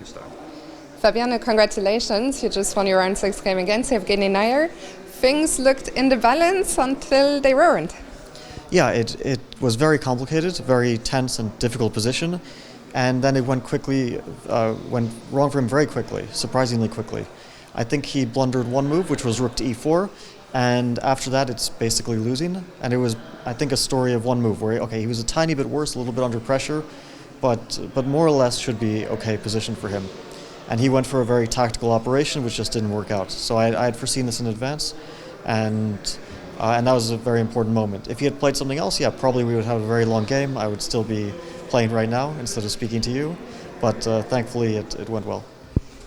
to start. Fabiano, congratulations. You just won your round 6 game against Evgeny Nair. Things looked in the balance until they weren't. Yeah, it was very complicated, very tense and difficult position. And then it went wrong for him very quickly, surprisingly quickly. I think he blundered one move, which was rook to e4. And after that, it's basically losing. And it was, I think, a story of one move where, he was a tiny bit worse, a little bit under pressure, but more or less should be okay position for him. And he went for a very tactical operation, which just didn't work out. So I had foreseen this in advance, and that was a very important moment. If he had played something else, probably we would have a very long game. I would still be playing right now instead of speaking to you, but thankfully it went well.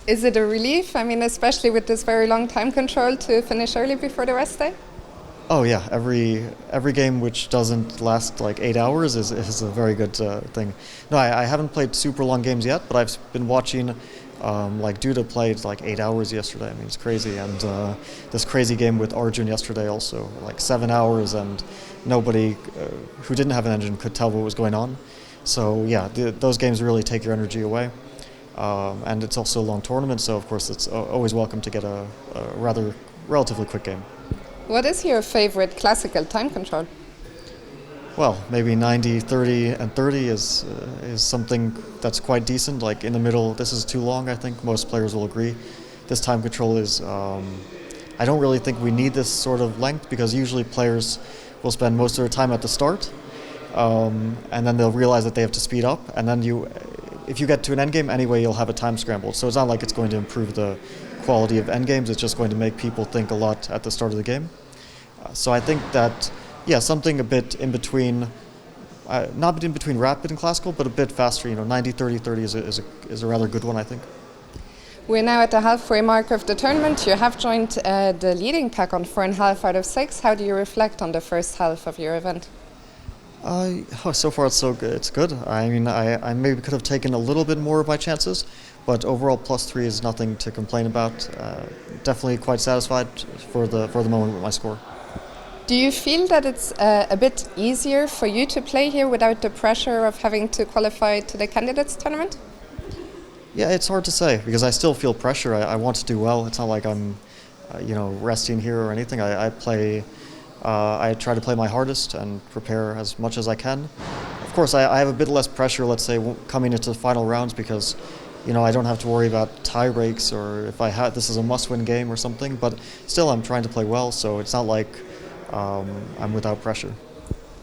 Is it a relief? I mean, especially with this very long time control to finish early before the rest day? Oh yeah, every game which doesn't last like 8 hours is a very good thing. No, I haven't played super long games yet, but I've been watching Duda played like 8 hours yesterday. I mean, it's crazy. And this crazy game with Arjun yesterday also, like 7 hours, and nobody who didn't have an engine could tell what was going on. So yeah, those games really take your energy away. And it's also a long tournament, so of course it's always welcome to get a relatively quick game. What is your favorite classical time control? Well, maybe 90, 30, and 30 is something that's quite decent. Like in the middle, this is too long, I think. Most players will agree. This time control is, I don't really think we need this sort of length, because usually players will spend most of their time at the start, and then they'll realize that they have to speed up, and then if you get to an endgame anyway, you'll have a time scramble. So it's not like it's going to improve the quality of endgames, it's just going to make people think a lot at the start of the game. So I think that, something a bit in between, not in between rapid and classical, but a bit faster. 90, 30, 30 is a rather good one, I think. We're now at the halfway mark of the tournament. You have joined the leading pack on 4.5 out of 6. How do you reflect on the first half of your event? So far it's so good. It's good. I mean, I maybe could have taken a little bit more of my chances, but overall +3 is nothing to complain about. Definitely quite satisfied for the moment with my score. Do you feel that it's a bit easier for you to play here without the pressure of having to qualify to the candidates tournament? Yeah, it's hard to say, because I still feel pressure. I want to do well. It's not like I'm, resting here or anything. I try to play my hardest and prepare as much as I can. Of course, I have a bit less pressure, let's say, coming into the final rounds, because I don't have to worry about tie breaks or if this is a must-win game or something. But still, I'm trying to play well, so it's not like I'm without pressure.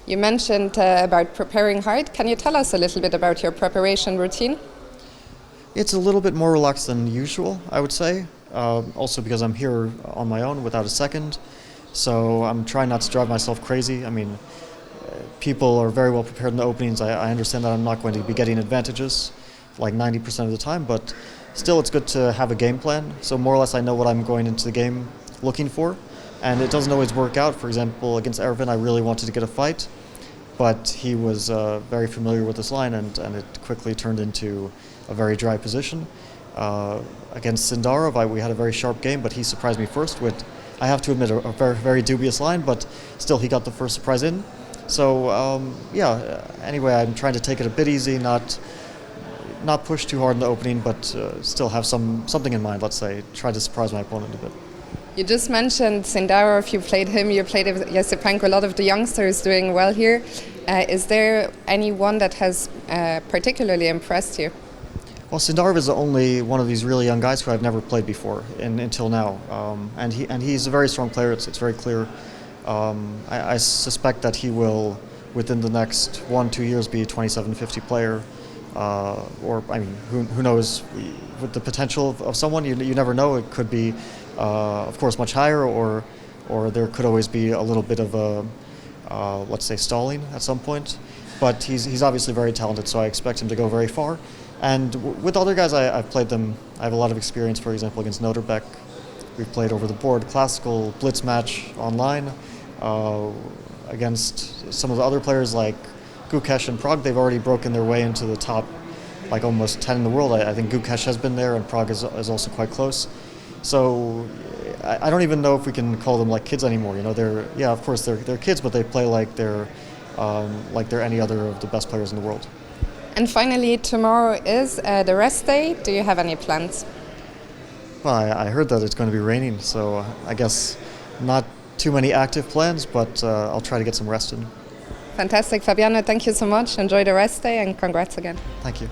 You mentioned about preparing hard. Can you tell us a little bit about your preparation routine? It's a little bit more relaxed than usual, I would say. Also because I'm here on my own without a second. So I'm trying not to drive myself crazy. I mean, people are very well prepared in the openings. I understand that I'm not going to be getting advantages like 90% of the time, but still it's good to have a game plan. So more or less I know what I'm going into the game looking for. And it doesn't always work out. For example, against Ervin, I really wanted to get a fight, but he was very familiar with this line, and it quickly turned into a very dry position. Against Sindarov, we had a very sharp game, but he surprised me first with, I have to admit, a very, very dubious line, but still he got the first surprise in. So anyway, I'm trying to take it a bit easy, not push too hard in the opening, but still have something in mind, let's say, try to surprise my opponent a bit. You just mentioned Sindarov, you played him, you played Yasipenko, a lot of the youngsters doing well here. Is there anyone that has particularly impressed you? Well, Sindarov is the only one of these really young guys who I've never played before until now, and he's a very strong player. It's very clear. I suspect that he will, within the next 1-2 years, be a 27-50 player, or I mean, who knows? With the potential of someone, you never know. It could be, of course, much higher, or there could always be a little bit of a, let's say, stalling at some point. But he's obviously very talented, so I expect him to go very far. And with other guys, I've played them. I have a lot of experience, for example, against Noterbeck. We've played over the board, classical, blitz match online. Against some of the other players like Gukesh and Pragg, they've already broken their way into the top, like almost 10 in the world. I think Gukesh has been there, and Pragg is also quite close. So I don't even know if we can call them like kids anymore. Of course they're kids, but they play like they're any other of the best players in the world. And finally, tomorrow is the rest day. Do you have any plans? Well, I heard that it's going to be raining, so I guess not too many active plans, but I'll try to get some rest in. Fantastic. Fabiano, thank you so much. Enjoy the rest day and congrats again. Thank you.